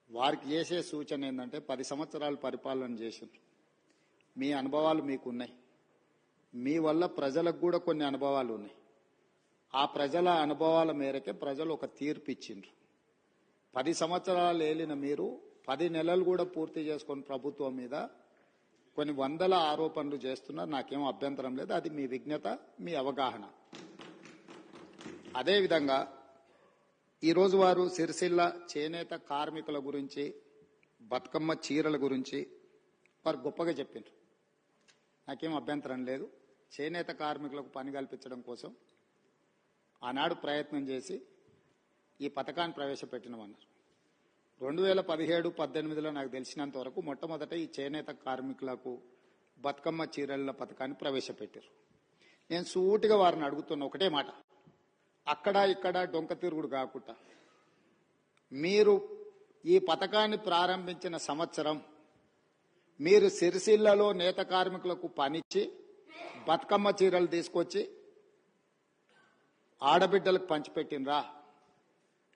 వారికి చేసే సూచన ఏంటంటే 10 సంవత్సరాలు పరిపాలన చేసిండ్రు. మీ అనుభవాలు మీకున్నాయి. మీ వల్ల ప్రజలకు కూడా కొన్ని అనుభవాలు ఉన్నాయి. ఆ ప్రజల అనుభవాల మేరకే ప్రజలు ఒక తీర్పు ఇచ్చిండ్రు. 10 సంవత్సరాలు ఏలిన మీరు 10 నెలలు కూడా పూర్తి చేసుకుని ప్రభుత్వం మీద కొన్ని వందల ఆరోపణలు చేస్తున్నారు. నాకేం అభ్యంతరం లేదు. అది మీ విజ్ఞత, మీ అవగాహన. అదేవిధంగా ఈరోజు వారు సిరిసిల్ల చేనేత కార్మికుల గురించి, బతుకమ్మ చీరల గురించి వారు గొప్పగా చెప్పిండ్రు. నాకేం అభ్యంతరం లేదు. చేనేత కార్మికులకు పని కల్పించడం కోసం ఆనాడు ప్రయత్నం చేసి ఈ పథకాన్ని ప్రవేశపెట్టినామన్నారు. 2017-18లో నాకు తెలిసినంత వరకు మొట్టమొదట ఈ చేనేత కార్మికులకు బతుకమ్మ చీరల పథకాన్ని ప్రవేశపెట్టారు. నేను సూటిగా వారిని అడుగుతున్న ఒకటే మాట, అక్కడ ఇక్కడ డొంక తిరుగుడు కాకుండా మీరు ఈ పథకాన్ని ప్రారంభించిన సంవత్సరం మీరు సిరిసిల్లలో నేత కార్మికులకు పనిచ్చి బతుకమ్మ చీరలు తీసుకొచ్చి ఆడబిడ్డలకు పంచిపెట్టినరా,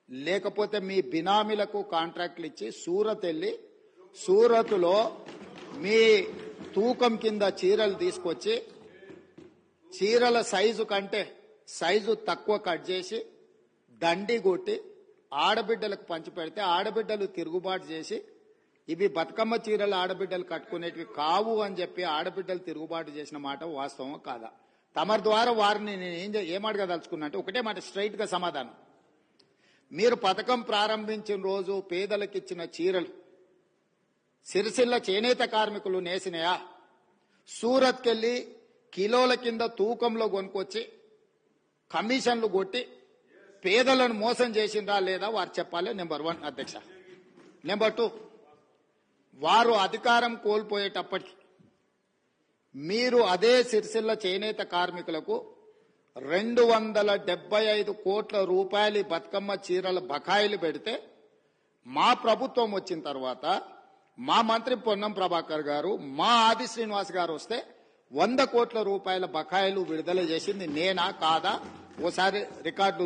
లేకపోతే మీ బినామీలకు కాంట్రాక్ట్లు ఇచ్చి సూరత్ వెళ్ళి సూరత్లో మీ తూకం కింద చీరలు తీసుకొచ్చి చీరల సైజు కంటే సైజు తక్కువ కట్ చేసి దండి కొట్టి ఆడబిడ్డలకు పంచిపెడితే ఆడబిడ్డలు తిరుగుబాటు చేసి ఇవి బతుకమ్మ చీరలు ఆడబిడ్డలు కట్టుకునేటివి కావు అని చెప్పి ఆడబిడ్డలు తిరుగుబాటు చేసిన మాట వాస్తవం కాదా? తమరి ద్వారా వారిని నేను ఏమడగదలుచుకున్నా అంటే ఒకటే మాట, స్ట్రైట్ గా సమాధానం. మీరు పథకం ప్రారంభించిన రోజు పేదలకు ఇచ్చిన చీరలు సిరిసిల్ల చేనేత కార్మికులు నేసినాయా? సూరత్కెళ్ళి కిలోల కింద తూకంలో కొనుక్కొచ్చి కమిషన్లు కొట్టి పేదలను మోసం చేసిందా లేదా వారు చెప్పాలి. నెంబర్ 1 అధ్యక్ష. నెంబర్ 2, వారు అధికారం కోల్పోయేటప్పటికి మీరు అదే సిరిసిల్ల చేనేత కార్మికులకు 275 కోట్ల రూపాయలు బతుకమ్మ చీరల బకాయిలు పెడితే మా ప్రభుత్వం వచ్చిన తర్వాత మా మంత్రి పొన్నం ప్రభాకర్ గారు, మా ఆది శ్రీనివాస్ గారు వస్తే 100 కోట్ల రూపాయల బకాయిలు విడుదల చేసింది నేనా కాదా? ఓసారి రికార్డు